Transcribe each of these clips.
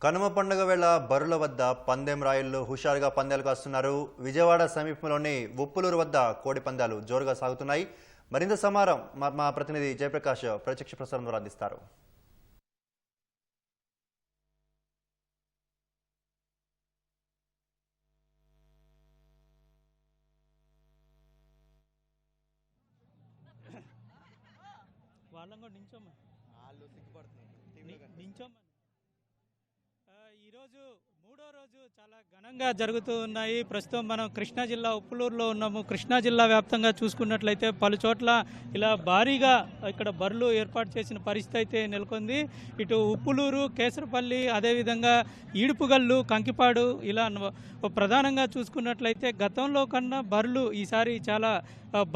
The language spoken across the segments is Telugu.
కనుమ పండుగ వేళ బరుల వద్ద పందెం రాయుళ్లు హుషారుగా పందాలు కాస్తున్నారు. విజయవాడ సమీపంలోని ఉప్పులూరు వద్ద కోడి పందాలు జోరుగా సాగుతున్నాయి. మరింత సమాచారం మా ప్రతినిధి జయప్రకాష్ ప్రత్యక్ష ప్రసారం ద్వారా అందిస్తారు. ఈరోజు మూడో రోజు చాలా ఘనంగా జరుగుతూ ఉన్నాయి. ప్రస్తుతం మనం కృష్ణా జిల్లా ఉప్పులూరులో ఉన్నాము. కృష్ణా జిల్లా వ్యాప్తంగా చూసుకున్నట్లయితే పలు చోట్ల ఇలా భారీగా ఇక్కడ బరులు ఏర్పాటు చేసిన పరిస్థితి అయితే నెలకొంది. ఇటు ఉప్పులూరు, కేసరపల్లి, అదేవిధంగా ఈడుపుగల్లు, కంకిపాడు ఇలా ప్రధానంగా చూసుకున్నట్లయితే గతంలో కన్నా బరులు ఈసారి చాలా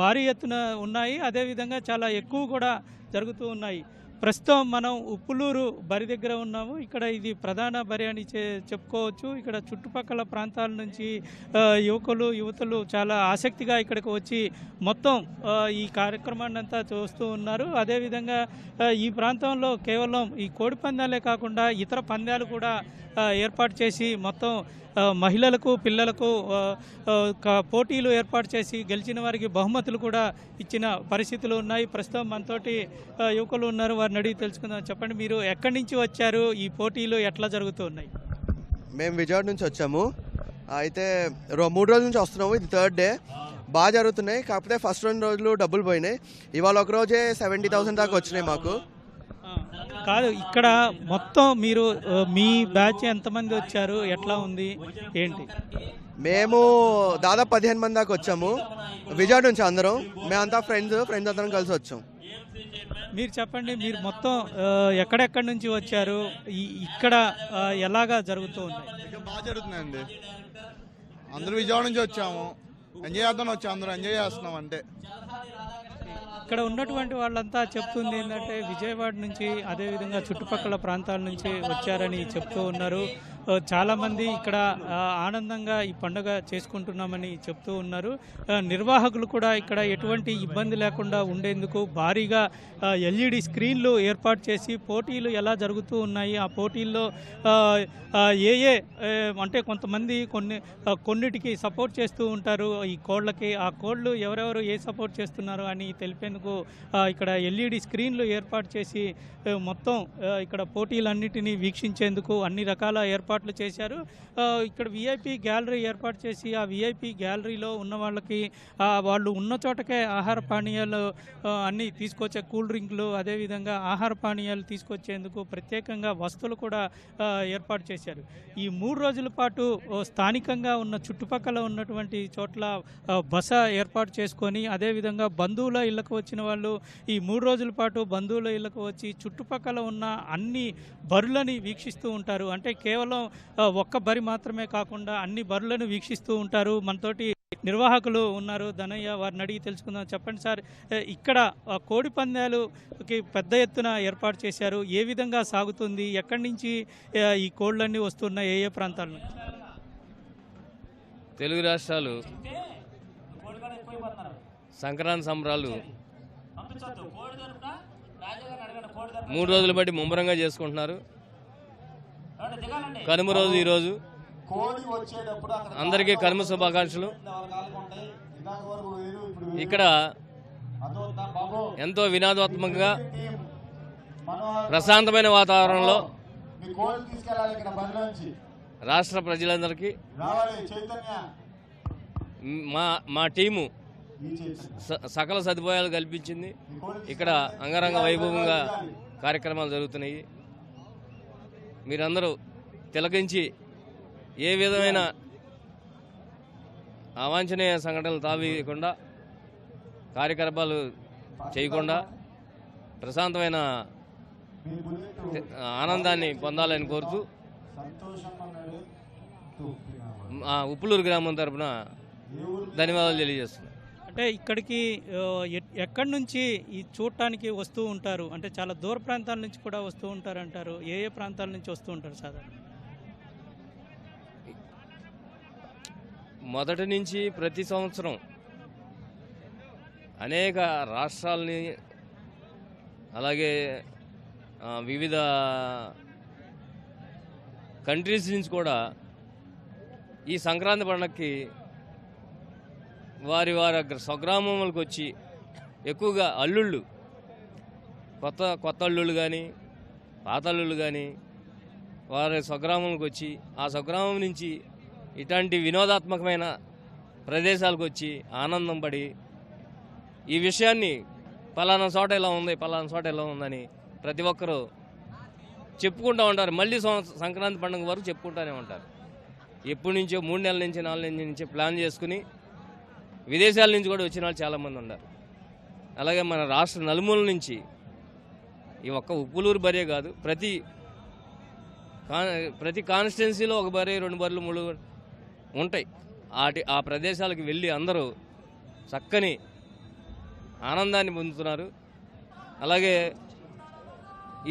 భారీ ఎత్తున ఉన్నాయి. అదేవిధంగా చాలా ఎక్కువ కూడా జరుగుతూ ఉన్నాయి. ప్రస్తుతం మనం ఉప్పులూరు బరి దగ్గర ఉన్నాము. ఇక్కడ ఇది ప్రధాన బరి అని చెప్పుకోవచ్చు. ఇక్కడ చుట్టుపక్కల ప్రాంతాల నుంచి యువతలు చాలా ఆసక్తిగా ఇక్కడికి వచ్చి మొత్తం ఈ కార్యక్రమాన్ని అంతా చూస్తూ ఉన్నారు. అదేవిధంగా ఈ ప్రాంతంలో కేవలం ఈ కోడి పందాలే కాకుండా ఇతర పందాలు కూడా ఏర్పాటు చేసి మొత్తం మహిళలకు, పిల్లలకు పోటీలు ఏర్పాటు చేసి గెలిచిన వారికి బహుమతులు కూడా ఇచ్చిన పరిస్థితులు ఉన్నాయి. ప్రస్తుతం మనతోటి యువకులు ఉన్నారు, వారిని అడిగి తెలుసుకుందాం. చెప్పండి, మీరు ఎక్కడి నుంచి వచ్చారు? ఈ పోటీలు ఎట్లా జరుగుతూ ఉన్నాయి? మేము విజయవాడ నుంచి వచ్చాము. అయితే 3 రోజుల నుంచి వస్తున్నాము. ఇది 3rd డే. బాగా జరుగుతున్నాయి. కాకపోతే ఫస్ట్ 2 రోజులు డబ్బులు పోయినాయి. ఇవాళ ఒక రోజే 70,000 దాకా వచ్చినాయి మాకు. కాదు, ఇక్కడ మొత్తం మీరు మీ బ్యాచ్ ఎంతమంది వచ్చారు, ఎట్లా ఉంది, ఏంటి? మేము దాదాపు 15 మంది దాకా వచ్చాము. విజయవాడ నుంచి అందరం. మేమంతా ఫ్రెండ్స్ అందరం కలిసి వచ్చాం. మీరు చెప్పండి, మీరు మొత్తం ఎక్కడెక్కడి నుంచి వచ్చారు, ఇక్కడ ఎలాగా జరుగుతూ ఉన్నాయి? బాగా జరుగుతున్నాయండి. అందరూ విజయవాడ నుంచి వచ్చాము. ఎంజాయ్ చేద్దాం వచ్చాము. అందరూ ఎంజాయ్ చేస్తున్నాం. అంటే ఇక్కడ ఉన్నటువంటి వాళ్ళంతా చెప్తుంది ఏంటంటే విజయవాడ నుంచి, అదేవిధంగా చుట్టుపక్కల ప్రాంతాల నుంచి వచ్చారని చెప్తూ ఉన్నారు. చాలామంది ఇక్కడ ఆనందంగా ఈ పండుగ చేసుకుంటున్నామని చెప్తూ ఉన్నారు. నిర్వాహకులు కూడా ఇక్కడ ఎటువంటి ఇబ్బంది లేకుండా ఉండేందుకు భారీగా LED స్క్రీన్లు ఏర్పాటు చేసి పోటీలు ఎలా జరుగుతూ ఉన్నాయి, ఆ పోటీల్లో అంటే కొంతమంది కొన్నిటికి సపోర్ట్ చేస్తూ ఉంటారు ఈ కోళ్ళకి. ఆ కోళ్ళు ఎవరెవరు సపోర్ట్ చేస్తున్నారు అని తెలిపేందుకు ఇక్కడ LED స్క్రీన్లు ఏర్పాటు చేసి మొత్తం ఇక్కడ పోటీలన్నిటినీ వీక్షించేందుకు అన్ని రకాల ఏర్పాట్లు చేశారు. ఇక్కడ VIP గ్యాలరీ ఏర్పాటు చేసి ఆ VIP గ్యాలరీలో ఉన్న వాళ్ళకి వాళ్ళు ఉన్న చోటకే ఆహార పానీయాలు అన్నీ తీసుకొచ్చే కూల్ డ్రింక్లు, అదేవిధంగా ఆహార పానీయాలు తీసుకొచ్చేందుకు ప్రత్యేకంగా వస్తువులు కూడా ఏర్పాటు చేశారు. ఈ 3 రోజుల పాటు స్థానికంగా ఉన్న చుట్టుపక్కల ఉన్నటువంటి చోట్ల బస ఏర్పాటు చేసుకొని, అదేవిధంగా బంధువుల ఇళ్లకు వచ్చిన వాళ్ళు ఈ 3 రోజుల పాటు బంధువుల ఇళ్లకు వచ్చి చుట్టుపక్కల ఉన్న అన్ని బరులని వీక్షిస్తూ ఉంటారు. అంటే కేవలం ఒక్క బరి మాత్రమే కాకుండా అన్ని బరులను వీక్షిస్తూ ఉంటారు. మనతోటి నిర్వాహకులు ఉన్నారు, ధనయ్య, వారిని అడిగి తెలుసుకుందాం. చెప్పండి సార్, ఇక్కడ కోడి పందాలుకి పెద్ద ఎత్తున ఏర్పాటు చేశారు. ఏ విధంగా సాగుతుంది? ఎక్కడి నుంచి ఈ కోళ్ళన్నీ వస్తున్నాయి? ఏ ప్రాంతాల నుంచి? తెలుగు రాష్ట్రాలు సంక్రాంతి సంబరాలు 3 రోజులు బట్టి ముమ్మరంగా చేసుకుంటున్నారు. కనుమ రోజు ఈరోజు అందరికీ కనుమ శుభాకాంక్షలు. ఇక్కడ ఎంతో వినోదాత్మకంగా ప్రశాంతమైన వాతావరణంలో రాష్ట్ర ప్రజలందరికీ మా టీము సకల సదుపాయాలు కల్పించింది. ఇక్కడ అంగరంగ వైభవంగా కార్యక్రమాలు జరుగుతున్నాయి. మీరందరూ తిలకించి ఏ విధమైన అవాంఛనీయ సంఘటనలు తావీయకుండా, కార్యకలాపాలు చేయకుండా ప్రశాంతమైన ఆనందాన్ని పొందాలని కోరుతూ ఉప్పులూరు గ్రామం తరఫున ధన్యవాదాలు తెలియజేస్తున్నాను. అంటే ఇక్కడికి ఎక్కడి నుంచి ఈ చూడటానికి వస్తూ ఉంటారు? అంటే చాలా దూర ప్రాంతాల నుంచి కూడా వస్తూ ఉంటారు అంటారు. ఏ ప్రాంతాల నుంచి వస్తూ ఉంటారు సాధారణ? మొదటి నుంచి ప్రతి సంవత్సరం అనేక రాష్ట్రాలని, అలాగే వివిధ కంట్రీస్ నుంచి కూడా ఈ సంక్రాంతి పండగకి వారి స్వగ్రామాలకు వచ్చి ఎక్కువగా అల్లుళ్ళు కొత్త అల్లుళ్ళు కానీ పాత అల్లుళ్ళు కానీ వారి స్వగ్రామంకి వచ్చి ఆ స్వగ్రామం నుంచి ఇట్లాంటి వినోదాత్మకమైన ప్రదేశాలకు వచ్చి ఆనందం పడి ఈ విషయాన్ని పలానా చోట ఇలా ఉంది పలానా చోట ఇలా ఉందని ప్రతి ఒక్కరూ చెప్పుకుంటూ ఉంటారు. మళ్ళీ సంక్రాంతి పండుగ వరకు చెప్పుకుంటూనే ఉంటారు. ఎప్పటి నుంచో 3 నెలల నుంచి 4 నెలల నుంచి ప్లాన్ చేసుకుని విదేశాల నుంచి కూడా వచ్చిన వాళ్ళు చాలామంది ఉన్నారు. అలాగే మన రాష్ట్ర నలుమూల నుంచి ఈ ఒక్క ఉప్పులూరు బరే కాదు, ప్రతి కాన్స్టిట్యున్సీలో 1 బరే 2 బర్రెలు 3 ఉంటాయి. ఆ ప్రదేశాలకు వెళ్ళి అందరూ చక్కని ఆనందాన్ని పొందుతున్నారు. అలాగే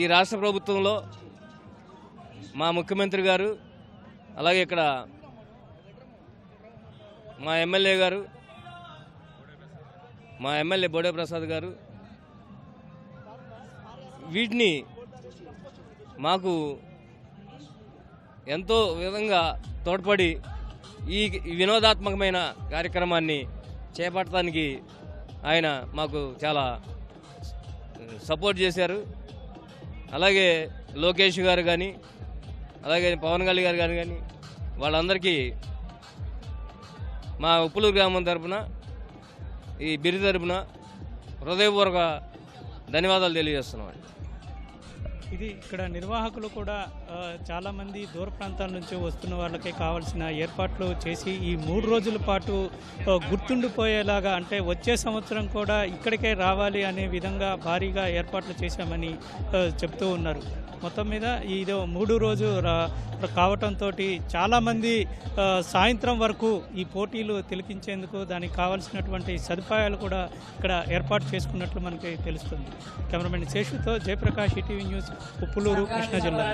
ఈ రాష్ట్ర ప్రభుత్వంలో మా ముఖ్యమంత్రి గారు, అలాగే ఇక్కడ మా ఎమ్మెల్యే గారు, మా ఎమ్మెల్యే బోడే ప్రసాద్ గారు వీటిని మాకు ఎంతో విధంగా తోడ్పడి ఈ వినోదాత్మకమైన కార్యక్రమాన్ని చేపట్టడానికి ఆయన మాకు చాలా సపోర్ట్ చేశారు. అలాగే లోకేష్ గారు కానీ, అలాగే పవన్ కళ్యాణ్ గారు కానీ వాళ్ళందరికీ మా ఉప్పులూరు గ్రామం తరపున ఈ బిరి తరపున హృదయపూర్వక ధన్యవాదాలు తెలియజేస్తున్నాం. ఇది ఇక్కడ నిర్వాహకులు కూడా చాలామంది దూర ప్రాంతాల నుంచి వస్తున్న వాళ్ళకి కావాల్సిన ఏర్పాట్లు చేసి ఈ 3 రోజుల పాటు గుర్తుండిపోయేలాగా, అంటే వచ్చే సంవత్సరం కూడా ఇక్కడికే రావాలి అనే విధంగా భారీగా ఏర్పాట్లు చేశామని చెప్తూ ఉన్నారు. మొత్తం మీద ఇది 3 రోజు కావటంతో చాలామంది సాయంత్రం వరకు ఈ పోటీలు తిలకించేందుకు దానికి కావాల్సినటువంటి సదుపాయాలు కూడా ఇక్కడ ఏర్పాటు చేసుకున్నట్లు మనకి తెలుస్తుంది. కెమెరామెన్ శేషుతో జయప్రకాష్, ఈటీవీ న్యూస్, ఉప్పులూరు, కృష్ణా జిల్లా.